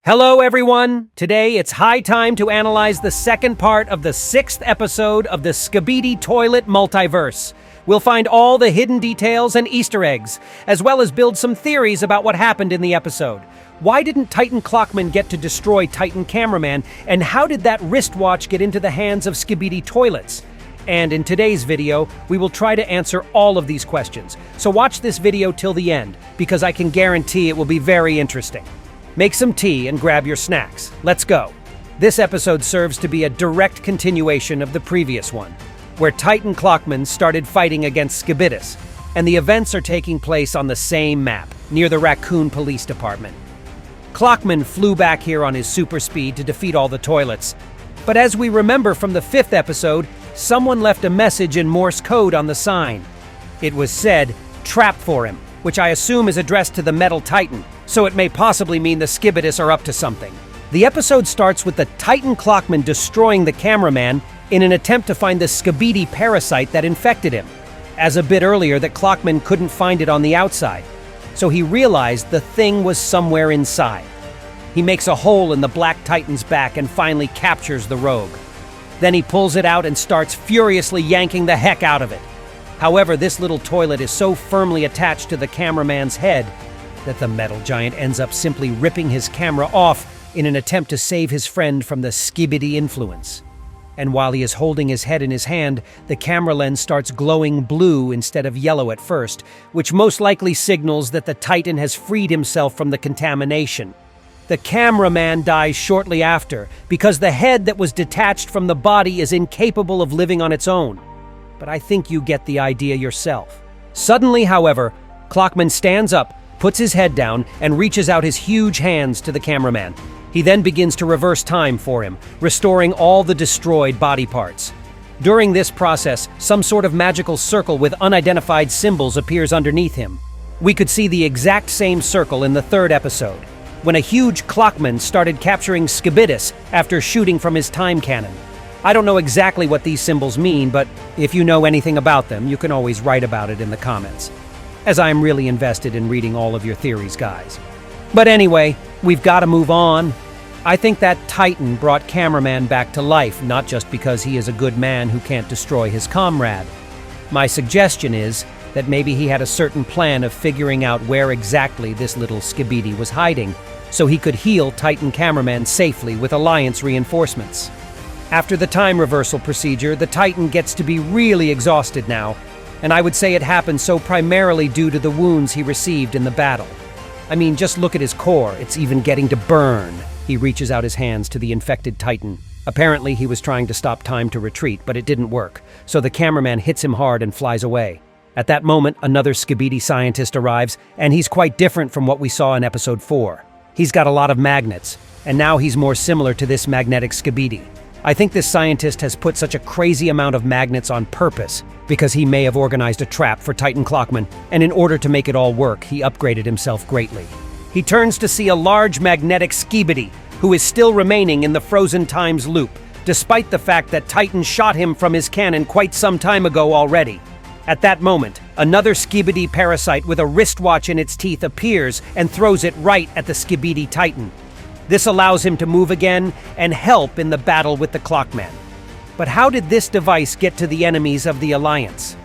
Hello everyone! Today it's high time to analyze the second part of the 6th episode of the Skibidi Toilet Multiverse. We'll find all the hidden details and Easter eggs, as well as build some theories about what happened in the episode. Why didn't Titan Clockman get to destroy Titan Cameraman, and how did that wristwatch get into the hands of Skibidi Toilets? And in today's video, we will try to answer all of these questions. So watch this video till the end, because I can guarantee it will be very interesting. Make some tea and grab your snacks. Let's go. This episode serves to be a direct continuation of the previous one, where Titan Clockman started fighting against Skibidi, and the events are taking place on the same map, near the Raccoon Police Department. Clockman flew back here on his super speed to defeat all the toilets, but as we remember from the 5th episode, someone left a message in Morse code on the sign. It was said, "Trap for him," which I assume is addressed to the Metal Titan, so it may possibly mean the Skibidi are up to something. The episode starts with the Titan Clockman destroying the cameraman in an attempt to find the Skibidi parasite that infected him, as a bit earlier that Clockman couldn't find it on the outside, so he realized the thing was somewhere inside. He makes a hole in the Black Titan's back and finally captures the rogue. Then he pulls it out and starts furiously yanking the heck out of it. However, this little toilet is so firmly attached to the cameraman's head that the metal giant ends up simply ripping his camera off in an attempt to save his friend from the Skibidi influence. And while he is holding his head in his hand, the camera lens starts glowing blue instead of yellow at first, which most likely signals that the Titan has freed himself from the contamination. The cameraman dies shortly after because the head that was detached from the body is incapable of living on its own. But I think you get the idea yourself. Suddenly, however, Clockman stands up, puts his head down, and reaches out his huge hands to the cameraman. He then begins to reverse time for him, restoring all the destroyed body parts. During this process, some sort of magical circle with unidentified symbols appears underneath him. We could see the exact same circle in the 3rd episode, when a huge Clockman started capturing Skibidi after shooting from his time cannon. I don't know exactly what these symbols mean, but if you know anything about them, you can always write about it in the comments, as I am really invested in reading all of your theories, guys. But anyway, we've got to move on. I think that Titan brought Cameraman back to life, not just because he is a good man who can't destroy his comrade. My suggestion is that maybe he had a certain plan of figuring out where exactly this little Skibidi was hiding, so he could heal Titan Cameraman safely with Alliance reinforcements. After the time reversal procedure, the Titan gets to be really exhausted now, and I would say it happened so primarily due to the wounds he received in the battle. I mean, just look at his core, it's even getting to burn. He reaches out his hands to the infected Titan. Apparently, he was trying to stop time to retreat, but it didn't work, so the cameraman hits him hard and flies away. At that moment, another Skibidi scientist arrives, and he's quite different from what we saw in episode 4. He's got a lot of magnets, and now he's more similar to this Magnetic Skibidi. I think this scientist has put such a crazy amount of magnets on purpose, because he may have organized a trap for Titan Clockman, and in order to make it all work, he upgraded himself greatly. He turns to see a large Magnetic Skibidi, who is still remaining in the frozen times loop, despite the fact that Titan shot him from his cannon quite some time ago already. At that moment, another Skibidi parasite with a wristwatch in its teeth appears and throws it right at the Skibidi Titan. This allows him to move again and help in the battle with the Clockman. But how did this device get to the enemies of the Alliance?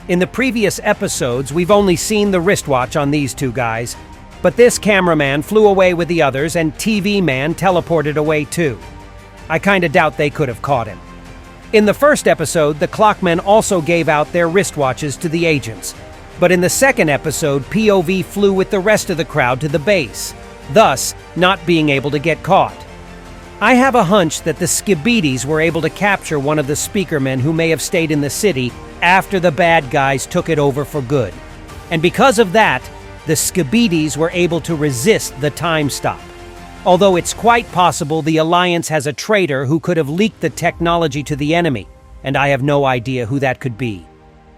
In the previous episodes, we've only seen the wristwatch on these two guys, but this cameraman flew away with the others and TV Man teleported away too. I kinda doubt they could have caught him. In the 1st episode, the Clockmen also gave out their wristwatches to the agents, but in the 2nd episode, POV flew with the rest of the crowd to the base, thus not being able to get caught. I have a hunch that the Skibidis were able to capture one of the speakermen who may have stayed in the city after the bad guys took it over for good. And because of that, the Skibidis were able to resist the time stop. Although it's quite possible the Alliance has a traitor who could have leaked the technology to the enemy, and I have no idea who that could be.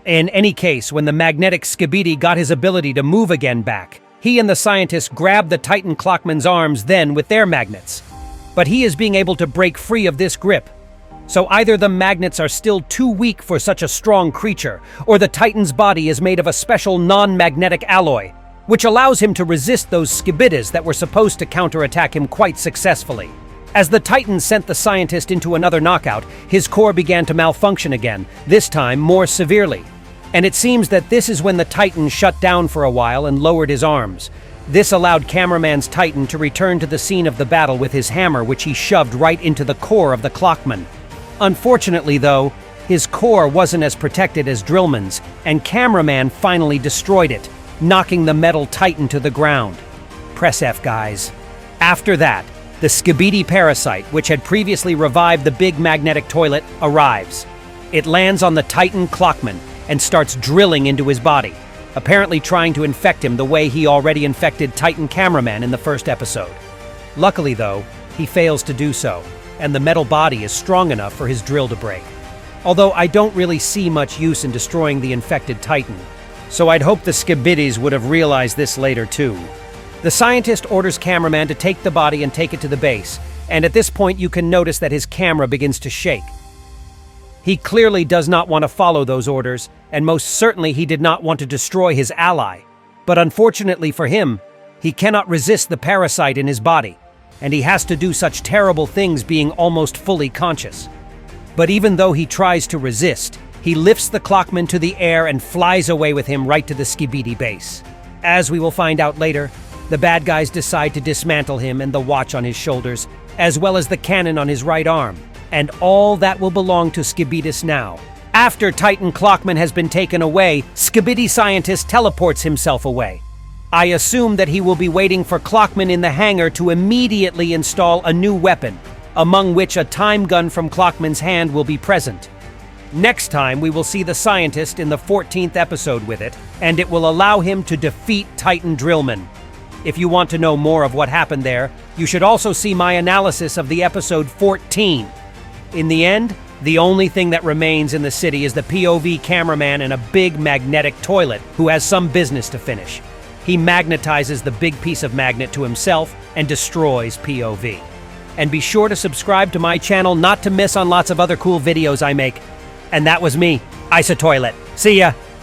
In any case, when the Magnetic Skibidi got his ability to move again back, he and the scientist grabbed the Titan Clockman's arms then with their magnets. But he is being able to break free of this grip. So either the magnets are still too weak for such a strong creature, or the Titan's body is made of a special non-magnetic alloy. which allows him to resist those Skibidis that were supposed to counterattack him quite successfully. As the Titan sent the scientist into another knockout, his core began to malfunction again, this time more severely. And it seems that this is when the Titan shut down for a while and lowered his arms. This allowed Cameraman's Titan to return to the scene of the battle with his hammer, which he shoved right into the core of the Clockman. Unfortunately, though, his core wasn't as protected as Drillmen's, and Cameraman finally destroyed it, knocking the metal Titan to the ground. Press F, guys. After that, the Skibidi parasite, which had previously revived the big magnetic toilet, arrives. It lands on the Titan Clockman and starts drilling into his body, apparently trying to infect him the way he already infected Titan Cameraman in the first episode. Luckily, though, he fails to do so, and the metal body is strong enough for his drill to break. Although I don't really see much use in destroying the infected Titan, so I'd hope the Skibidis would have realized this later too. The scientist orders Cameraman to take the body and take it to the base, and at this point you can notice that his camera begins to shake. He clearly does not want to follow those orders, and most certainly he did not want to destroy his ally. But unfortunately for him, he cannot resist the parasite in his body, and he has to do such terrible things being almost fully conscious. But even though he tries to resist, he lifts the Clockman to the air and flies away with him right to the Skibidi base. As we will find out later, the bad guys decide to dismantle him and the watch on his shoulders, as well as the cannon on his right arm, and all that will belong to Skibidis now. After Titan Clockman has been taken away, Skibidi Scientist teleports himself away. I assume that he will be waiting for Clockman in the hangar to immediately install a new weapon, among which a time gun from Clockman's hand will be present. Next time, we will see the scientist in the 14th episode with it, and it will allow him to defeat Titan Drillmen. If you want to know more of what happened there, you should also see my analysis of the episode 14. In the end, the only thing that remains in the city is the POV cameraman in a big magnetic toilet who has some business to finish. He magnetizes the big piece of magnet to himself and destroys POV. And be sure to subscribe to my channel not to miss on lots of other cool videos I make. And that was me, Toilet. See ya!